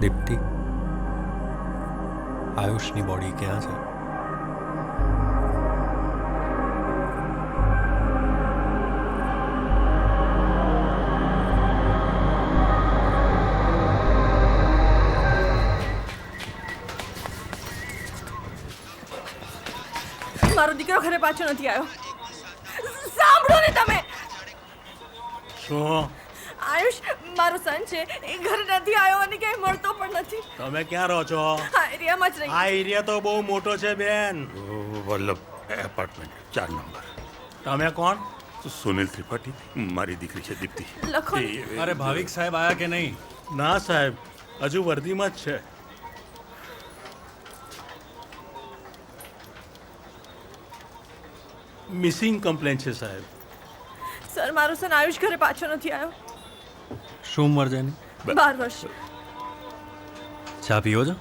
Deepti, આયુષની body ક્યાં છે? મારો દીકરો ઘરે પાછો નથી આવ્યો. સાંભળો ને તમે. શું? આયુષ મારો સન છે, એ ઘરે નથી આવ્યો અને ક્યાંય મળતો પણ નથી. તમે ક્યાં રહો છો? હા, એરિયામાં જ રહી. આ એરિયા તો બહુ મોટો છે બેન. Vallabh apartment 4 number. તમે કોણ? સુનિલ ત્રિપાઠી, મારી દીકરી છે દીપ્તિ. લખો ને. અરે ભાવિક સાહેબ આયા કે નહીં? ના સાહેબ, હજુ વર્ધીમાં જ છે. મિસિંગ કમ્પ્લેન છે સાહેબ. સર, મારો સન આયુષ ઘરે પાછો નથી આવ્યો. શું ઉંમર છે એની? 12 વર્ષ. ચા પીવો છો?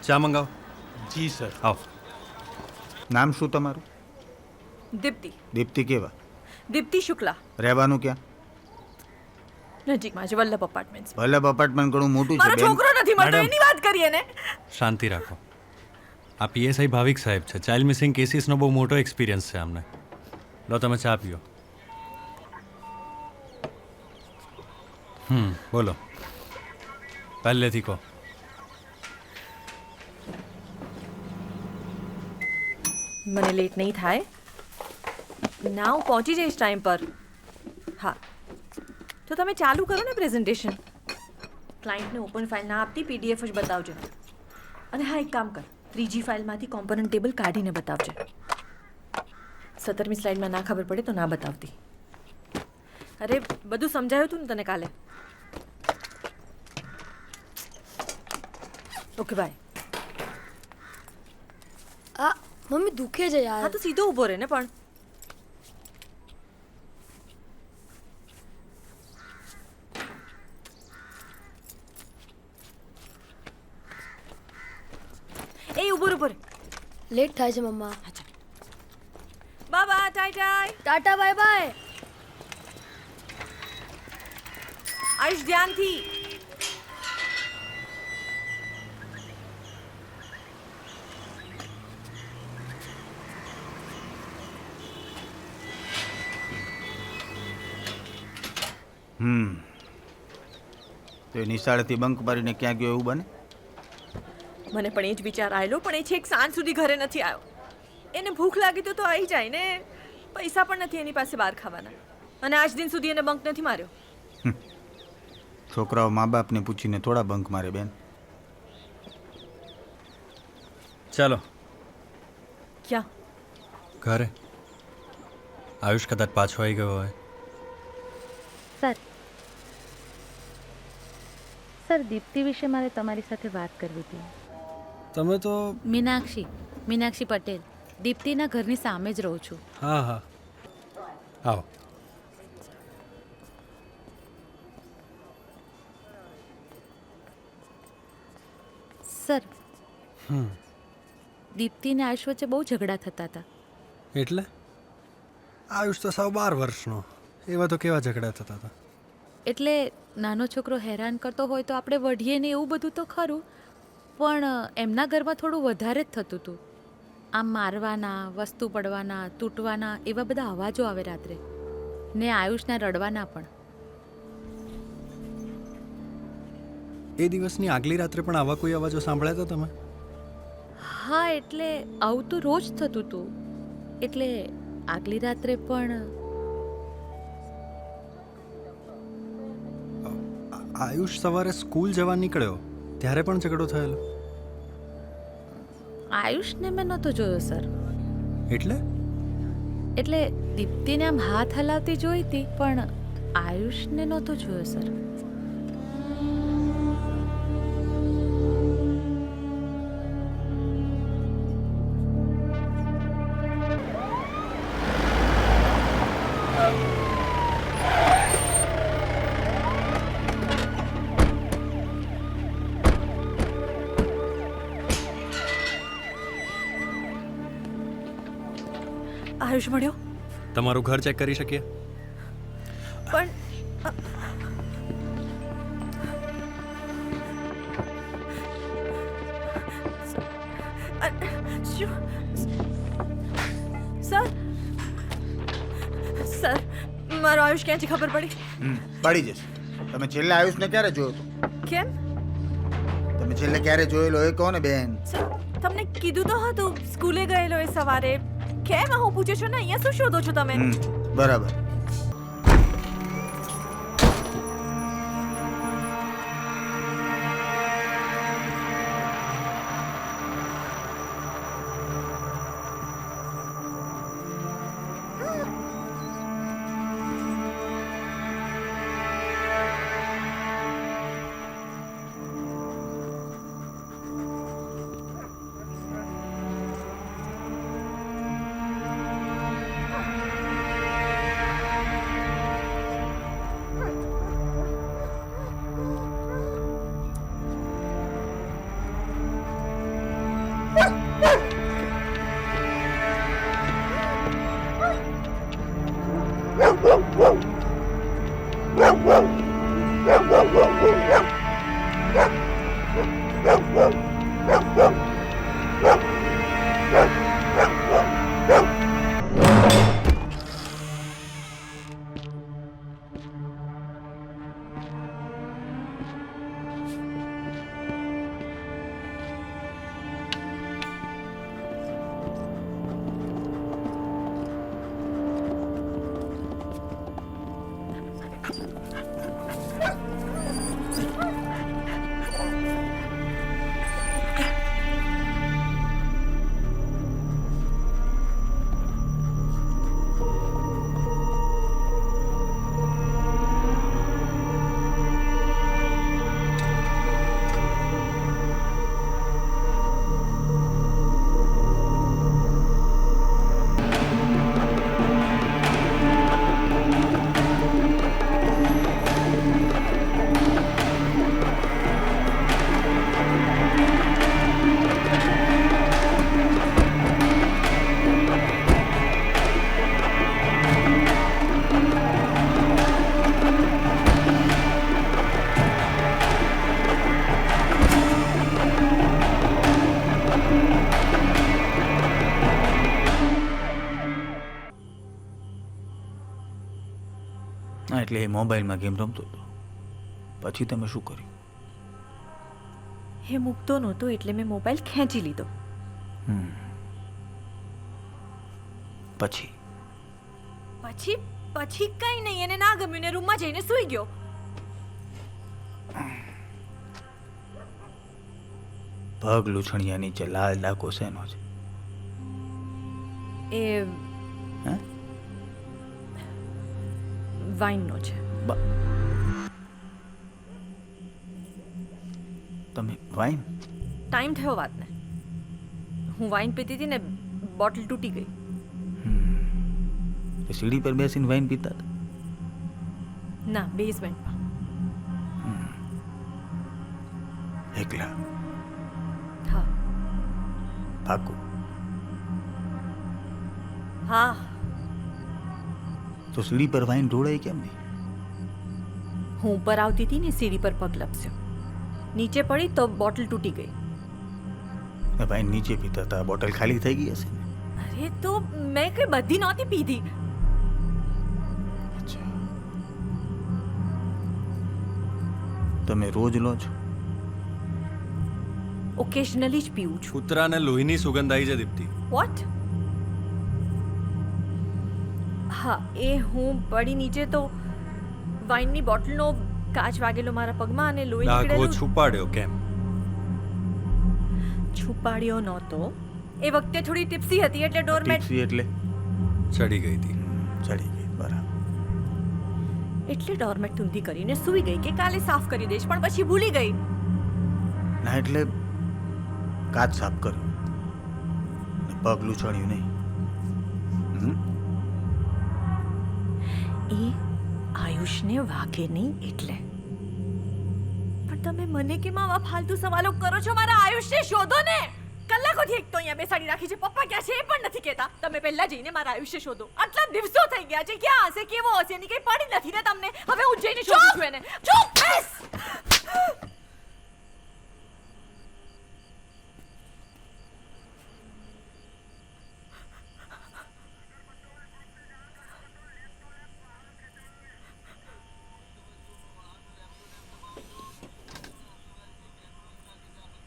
ચા મંગાવો. જી સર. આવો. નામ શું તમારું? દીપ્તિ. દીપ્તિ કેવા? દીપ્તિ શુક્લા. રહેવાનું ક્યાં? નજીકમાં છે, વલ્લભ અપાર્ટમેન્ટ્સ. વલ્લભ અપાર્ટમેન્ટ ઘણું મોટું છે મારો બેન. છોકરો નથી મળતો, મેડમ. એની વાત કરીએ ને. શાંતિ રાખો. આ પીએસઆઈ ભાવિક સાહેબ છે. ચાઇલ્ડ મિસિંગ કેસીસનો બહુ મોટો એક્સપિરિયન્સ છે અમને. લો તમે ચા પીઓ. બોલો, પહેલેથી કહો. મને લેટ નહીં થાય ના, હું પહોંચી જઈશ ટાઈમ પર. હા, તો તમે ચાલુ કરો ને પ્રેઝન્ટેશન. ક્લાયન્ટને ઓપન ફાઇલ ના આપતી પીડીએફ જ બતાવજો. અને હા, એક કામ કર, ત્રીજી ફાઇલમાંથી કોમ્પોનન્ટ ટેબલ કાઢીને બતાવજે. 17મી સ્લાઇડમાં ના ખબર પડે તો ના બતાવતી. અરે, બધું સમજાયું હતું ને તને કાલે? Okay bye. આ મમ્મી દુખે છે યાર. હા, તો સીધો ઊભો રહે ને. પણ એ ઊભો રહે. લેટ થાય છે મમ્મા. બાબા, ટાઈ ટાઈ. Tata bye bye. આયુષ, ધ્યાનથી. તો એ નિશાળેથી બંક મારીને ક્યાં ગયો એવું બને? મને પણ એ જ વિચાર આવેલો, પણ એ છેક સાંજ સુધી ઘરે નથી આવ્યો. એને ભૂખ લાગી તો આવી જાય ને. પૈસા પણ નથી એની પાસે બહાર ખાવાના. અને આજ દિન સુધી એને બંક નથી માર્યો. છોકરાઓ મા બાપને પૂછીને થોડા બંક મારે બેન. ચાલો ક્યાં? ઘરે. આયુષ કદાચ પાછો આવી ગયો હોય. સર, દીપ્તિ વિશે મારે તમારી સાથે વાત કરવી હતી. તમે તો મીનાક્ષી પટેલ, દીપ્તિના ઘરની સામે જ રહું છું. હા હા, આવો. સર, દીપ્તિ ને આયુષ વચ્ચે બહુ ઝઘડા થતા હતા. એટલે આયુષ તો સાવ 12 વર્ષનો, એવા તો કેવા ઝઘડા થતા હતા? એટલે નાનો છોકરો હેરાન કરતો હોય તો આપણે વઢીએ ને એવું બધું તો ખરું, પણ એમના ઘરમાં થોડું વધારે જ થતું હતું. આમ મારવાના, વસ્તુ પડવાના, તૂટવાના એવા બધા અવાજો આવે રાત્રે, ને આયુષના રડવાના પણ. એ દિવસની આગલી રાત્રે પણ આવા કોઈ અવાજો સાંભળ્યા હતા તમે? હા, એટલે આવું તો રોજ થતું હતું. એટલે આગલી રાત્રે પણ આયુષ સવારે સ્કૂલ જવા નીકળ્યો ત્યારે પણ ઝઘડો થયેલો? આયુષને મેં નહોતો જોયો સર. એટલે દીપ્તિને આમ હાથ હલાવતી જોઈ હતી, પણ આયુષને નહોતો જોયો સર. આયુષ મળ્યો? તમારું ઘર ચેક કરી શકીએ? પણ સર સર મારો આયુષ ક્યાંથી ખબર પડી પડી જશે. તમે છેલ્લે આયુષને ક્યારે જોયો હતો? કેમ તમે છેલ્લે ક્યારે જોયેલો એ કહો ને બેન. સર તમને કીધું તો હતું સ્કૂલે ગયેલો એ સવારે. કેમ હું પૂછું છું ને અહીંયા શું શોધો છો તમે? બરાબર. હા, એટલે એ મોબાઈલમાં ગેમ રમતો હતો. પછી તમે શું કર્યું? એ મૂકતો નહોતો એટલે મેં મોબાઈલ ખેંચી લીધો. પછી પછી પછી કઈ નહીં, એને ના ગમ્યું ને રૂમમાં જઈને સૂઈ ગયો. પગ લૂછણિયા નીચે લાલ ડાકો શેનો છે? એ હે? વાઇનનો છે. તમે વાઈન? ટાઈમ થયો વાતને. હું વાઇન પીતી હતી ને બોટલ તૂટી ગઈ. તો સીડી પર બેસીને વાઈન પીતા હતા? ના, બેઝમેન્ટમાં. એકલા? હા પાકું? હા. તો સીડી પર વાઈન ઢોળાય કેમ નહીં? હું ઉપર આવતી હતી ને સીડી પર પગ લપસ્યો, નીચે પડી તો બોટલ તૂટી ગઈ. વાઈન નીચે પીતા હતા, બોટલ ખાલી થઈ ગઈ હશે ને? અરે તો મેં કઈ બધી નહોતી પીધી. તમે રોજ લો છો? ઓકેશનલી જ પીવું છું. કૂતરાને લોહીની સુગંધ આવી છે દીપ્તિ. વોટ? હા, એ હું પડી નીચે તો વાઇનની બોટલનો કાચ વાગેલો મારા પગમાં અને લોહી ડાઘો નીકળેલું. છુપાડ્યો કેમ? છુપાડ્યો નહોતો. એ વખતે થોડી ટિપ્સી હતી એટલે ડોરમેટ ટીપ્સી એટલે ચડી ગઈ હતી. ચડી ગઈ. બરાબર. એટલે ડોરમેટ ઊંધી કરીને સૂઈ ગઈ કે કાલે સાફ કરી દઈશ, પણ પછી ભૂલી ગઈ. ના એટલે કાચ સાફ કર્યો ને પગ લૂછણ્યું નહીં. એ આયુષને વાગે નહીં એટલે. પણ તમે મને કેમ આવા ફાલતુ સવાલો કરો છો? મારા આયુષને શોધો ને. કલાકોથી એક તો અહીંયા બેસાડી રાખી છે. પપ્પા ક્યાં છે એ પણ નથી કહેતા. તમે પહેલા જઈને મારા આયુષ્ય શોધો. આટલા દિવસો થઈ ગયા છે. ક્યાં હશે, કેવો હશે એની કઈ પડી નથી ને તમને. હવે હું જઈને શોધું છું એને. ચૂપ બેસ.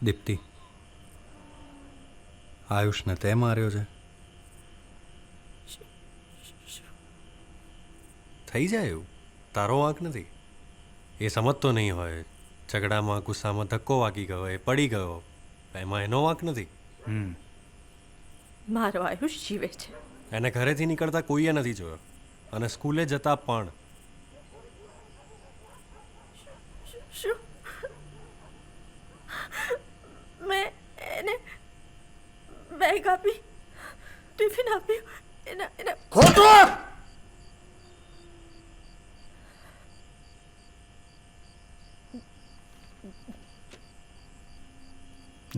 દીપ્તિ, આયુષને તે માર્યો છે? થઈ જાય એવું, તારો વાંક નથી. એ સમજતો નહીં હોય, ઝઘડામાં ગુસ્સામાં ધક્કો વાગી ગયો, એ પડી ગયો, એમાં એનો વાંક નથી. મારો આયુષ જીવે છે. એને ઘરેથી નીકળતા કોઈએ નથી જોયો, અને સ્કૂલે જતા પણ. શું મેં એને બેગ આપી, ટિફિન આપ્યું, એને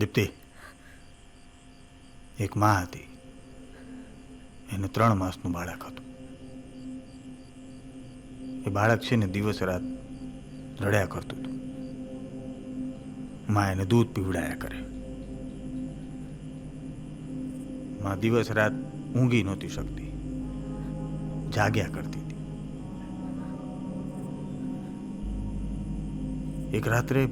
દીપ્તિ, એક માં હતી, એને 3 માસનું બાળક હતું. એ બાળક છે ને દિવસ રાત રડ્યા કરતું હતું. માં એને દૂધ પીવડાયા કરે. માં દિવસ રાત ઊંઘી નહોતી શકતી, જાગ્યા કરતી હતી. એક રાત્રે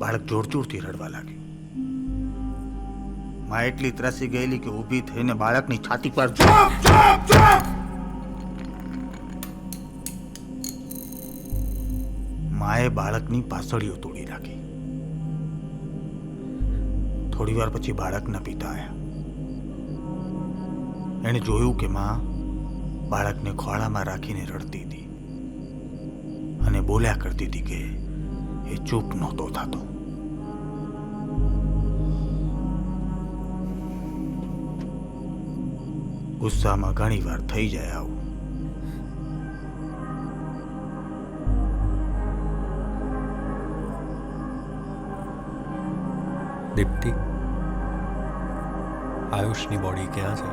બાળક જોર જોરથી રડવા લાગ્યું. માં એટલી ત્રાસી ગયેલી કે ઊભી થઈને બાળકની છાતી પર માએ બાળકની પાસળીઓ તોડી નાખી. થોડી વાર પછી બાળકના પિતા આવ્યા. એણે જોયું કે માં બાળકને ખોળામાં રાખીને રડતી હતી અને બોલ્યા કરતી હતી કે એ ચૂપ નહોતો થતો. ગુસ્સામાં ઘણી વાર થઈ જાય આવું. દીપ્તિ, આયુષની બોડી ક્યાં છે?